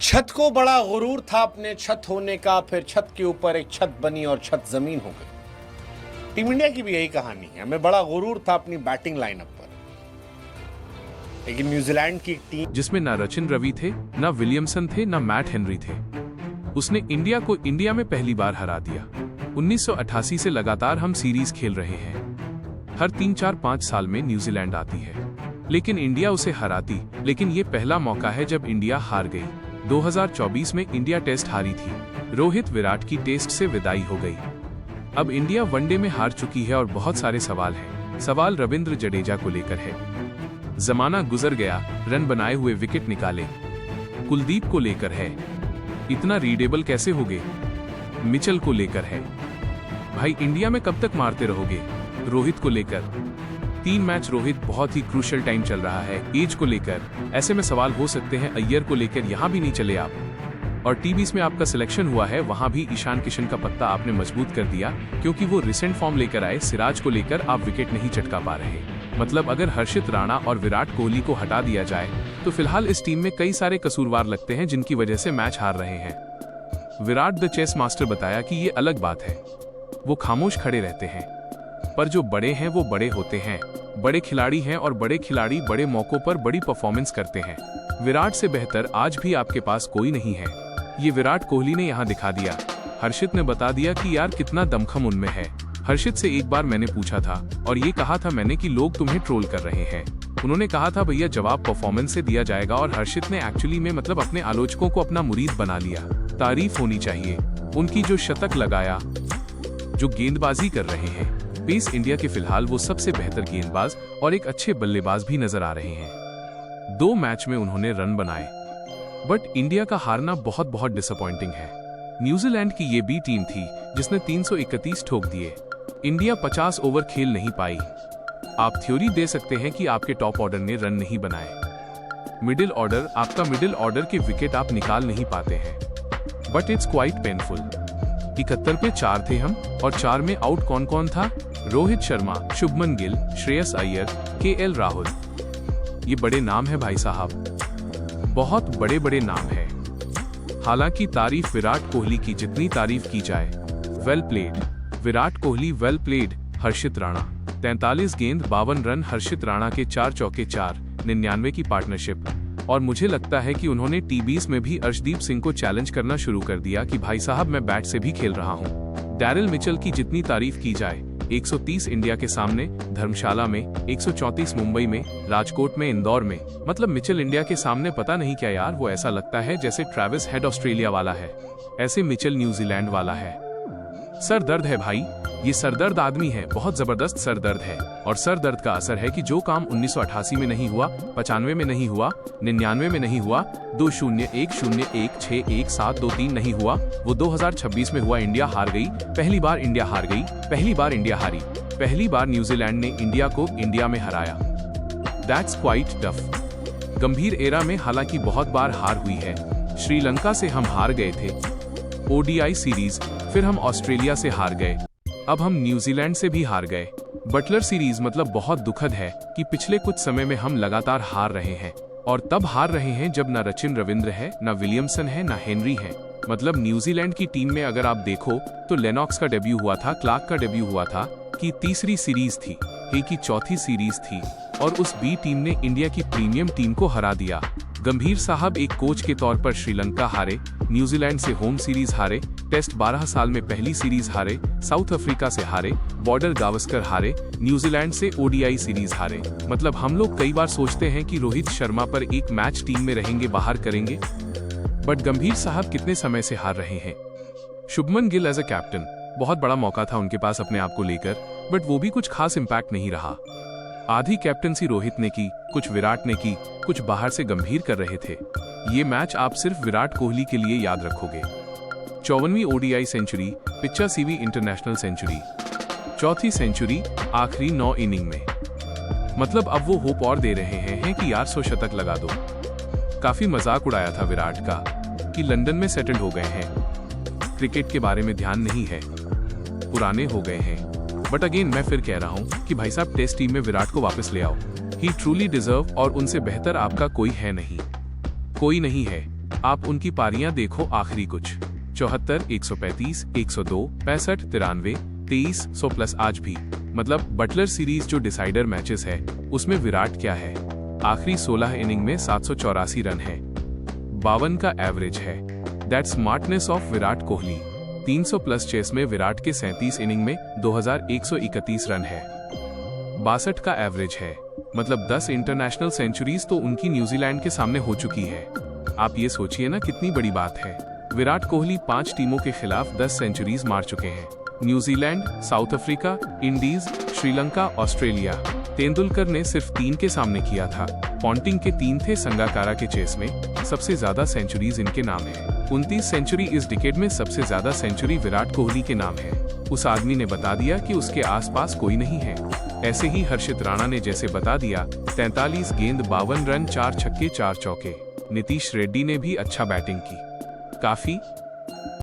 छत को बड़ा गुरूर था अपने छत होने का, फिर छत के ऊपर एक छत बनी और छत जमीन हो गई। टीम इंडिया की भी यही कहानी है। हमें बड़ा गुरूर था अपनी बैटिंग लाइनअप पर, लेकिन न्यूजीलैंड की टीम जिसमें ना रचिन रवि थे, ना विलियमसन थे, ना मैट हेनरी थे, उसने इंडिया को इंडिया में पहली बार हरा दिया। 1988 से लगातार हम सीरीज खेल रहे हैं। हर 3-4-5 साल में न्यूजीलैंड आती है, लेकिन इंडिया उसे हराती। लेकिन ये पहला मौका है जब इंडिया हार गई। 2024 में इंडिया टेस्ट हारी थी। रोहित विराट की टेस्ट से विदाई हो गई। अब इंडिया वनडे में हार चुकी है और बहुत सारे सवाल हैं। सवाल रविंद्र जडेजा को लेकर है। जमाना गुजर गया, रन बनाए हुए विकेट निकाले। कुलदीप को लेकर है, इतना रीडेबल कैसे होगे। मिचेल को लेकर है, भाई इंडिया में कब तक मारते रहोगे। रोहित को लेकर 3 मैच रोहित बहुत ही क्रूशियल टाइम चल रहा है। एज को लेकर ऐसे में सवाल हो सकते हैं। अय्यर को लेकर यहाँ भी नहीं चले आप। और टी20 में आपका सिलेक्शन हुआ है, वहां भी ईशान किशन का पत्ता आपने मजबूत कर दिया, क्योंकि वो रिसेंट फॉर्म लेकर आए। सिराज को लेकर आप विकेट नहीं चटका पा रहे। मतलब अगर हर्षित राणा और विराट कोहली को हटा दिया जाए तो फिलहाल इस टीम में कई सारे कसूरवार लगते हैं, जिनकी वजह से मैच हार रहे हैं। विराट द चेस मास्टर बताया कि ये अलग बात है, वो खामोश खड़े रहते हैं, पर जो बड़े हैं वो बड़े होते हैं। बड़े खिलाड़ी हैं और बड़े खिलाड़ी बड़े मौकों पर बड़ी परफॉर्मेंस करते हैं। विराट से बेहतर आज भी आपके पास कोई नहीं है। ये विराट कोहली ने यहाँ दिखा दिया। हर्षित ने बता दिया कि यार कितना दमखम उनमें है। हर्षित से एक बार मैंने पूछा था और ये कहा था मैंने कि लोग तुम्हें ट्रोल कर रहे हैं। उन्होंने कहा था भैया जवाब परफॉर्मेंस से दिया जाएगा, और हर्षित ने एक्चुअली में मतलब अपने आलोचकों को अपना मुरीद बना लिया। तारीफ होनी चाहिए उनकी, जो शतक लगाया, जो गेंदबाजी कर रहे हैं। पेस इंडिया के फिलहाल वो सबसे बेहतर गेंदबाज और एक अच्छे बल्लेबाज भी नजर आ रहे हैं। 2 मैच में उन्होंने रन बनाए, बट इंडिया का हारना बहुत बहुत डिसअपॉइंटिंग है। न्यूजीलैंड की ये बी टीम थी जिसने 331 ठोक दिए। इंडिया 50 ओवर खेल नहीं पाई। आप थ्योरी दे सकते हैं कि आपके टॉप ऑर्डर ने रन नहीं बनाए। मिडिल ऑर्डर, आपका मिडिल ऑर्डर के विकेट आप निकाल नहीं पाते हैं, बट इट्स क्वाइट पेनफुल। 71 पे 4 थे हम, और 4 में आउट कौन कौन था? रोहित शर्मा, शुभमन गिल, श्रेयस अय्यर, केएल राहुल। ये बड़े नाम है भाई साहब, बहुत बड़े बड़े नाम है। हालांकि तारीफ विराट कोहली की जितनी तारीफ की जाए, well played Virat Kohli, well played. Harshit Rana 43 गेंद 52 रन। हर्षित राणा के 4 चौके 4, 99 की पार्टनरशिप। और मुझे लगता है कि उन्होंने टी20 में भी अर्शदीप सिंह को चैलेंज करना शुरू कर दिया कि भाई साहब मैं बैट से भी खेल रहा हूं। डैरिल मिचेल की जितनी तारीफ की जाए, 130 इंडिया के सामने, धर्मशाला में 134, मुंबई में, राजकोट में, इंदौर में। मतलब मिचेल इंडिया के सामने पता नहीं क्या यार, वो ऐसा लगता है जैसे ट्रेविस हेड ऑस्ट्रेलिया वाला है, ऐसे मिचेल न्यूजीलैंड वाला है। सर दर्द है भाई, ये सरदर्द आदमी है, बहुत जबरदस्त सरदर्द है। और सर दर्द का असर है कि जो काम 1988 में नहीं हुआ, 95 में नहीं हुआ, 99 में नहीं हुआ, 2010161723 नहीं हुआ, वो 2026 में हुआ। इंडिया हार गई, पहली बार इंडिया हार गई, पहली बार इंडिया हारी, पहली बार न्यूजीलैंड ने इंडिया को इंडिया में हराया। That's quite tough. गंभीर एरा में हालांकि बहुत बार हार हुई है। श्रीलंका से हम हार गए थे ओडीआई सीरीज, फिर हम ऑस्ट्रेलिया से हार गए, अब हम न्यूजीलैंड से भी हार गए। बटलर सीरीज मतलब बहुत दुखद है कि पिछले कुछ समय में हम लगातार हार रहे हैं, और तब हार रहे हैं जब न रचिन रविंद्र है, न विलियमसन है, न हेनरी है। मतलब न्यूजीलैंड की टीम में अगर आप देखो तो लेनॉक्स का डेब्यू हुआ था, क्लार्क का डेब्यू हुआ था, कि तीसरी सीरीज थी, हे की चौथी सीरीज थी, और उस बी टीम ने इंडिया की प्रीमियम टीम को हरा दिया। गंभीर साहब एक कोच के तौर पर श्रीलंका हारे, न्यूजीलैंड से होम सीरीज हारे, टेस्ट 12 साल में पहली सीरीज हारे, साउथ अफ्रीका से हारे, बॉर्डर गावस्कर हारे, न्यूजीलैंड से ओडीआई सीरीज हारे। मतलब हम लोग कई बार सोचते हैं कि रोहित शर्मा पर एक मैच टीम में रहेंगे, बाहर करेंगे, बट गंभीर साहब कितने समय से हार रहे हैं। Shubman Gill as a captain, बहुत बड़ा मौका था उनके पास अपने आप को लेकर, बट वो भी कुछ खास इम्पैक्ट नहीं रहा। आधी कैप्टनसी रोहित ने की, कुछ विराट ने की, कुछ बाहर से गंभीर कर रहे थे। ये मैच आप सिर्फ विराट कोहली के लिए याद रखोगे। 54वीं ओडीआई सेंचुरी, 85वीं इंटरनेशनल सेंचुरी, चौथी सेंचुरी आखिरी 9 इनिंग में। मतलब अब वो होप और दे रहे हैं कि यार 100 शतक लगा दो। काफी मजाक उड़ाया था विराट का कि लंदन में सेटल हो गए हैं, क्रिकेट के बारे में ध्यान नहीं है, पुराने हो गए हैं। बट अगेन मैं फिर कह रहा हूं कि भाई साहब टेस्ट टीम में विराट को वापस ले आओ। ही ट्रूली डिजर्व, और उनसे बेहतर आपका कोई है नहीं, कोई नहीं है। आप उनकी पारियां देखो आखिरी कुछ 74, 135, 102, 65, 93, 23, 100 प्लस आज भी। मतलब बटलर सीरीज जो डिसाइडर मैचेस है उसमें विराट क्या है, आखिरी 16 इनिंग में 784 रन है, 52 का एवरेज है। That smartness of Virat Kohli. 300 plus chase में विराट के 37 इनिंग में 2131 रन है, 62 का एवरेज है। मतलब 10 इंटरनेशनल सेंचुरीज तो उनकी न्यूजीलैंड के सामने हो चुकी है। आप ये सोचिए ना कितनी बड़ी बात है। विराट कोहली 5 टीमों के खिलाफ 10 सेंचुरीज मार चुके हैं, New Zealand, south Africa, Indies, Sri Lanka, Australia. Tendulkar ने सिर्फ 3 के सामने किया था, पॉन्टिंग के 3 थे, संगाकारा के चेस में सबसे ज्यादा सेंचुरीज इनके नाम है। 29 सेंचुरी इस डिकेड में सबसे ज्यादा सेंचुरी विराट कोहली के नाम है। उस आदमी ने बता दिया कि उसके आसपास कोई नहीं है। ऐसे ही हर्षित राणा ने जैसे बता दिया 43 गेंद 52 रन 4 छक्के 4 चौके। नीतीश रेड्डी ने भी अच्छा बैटिंग की, काफी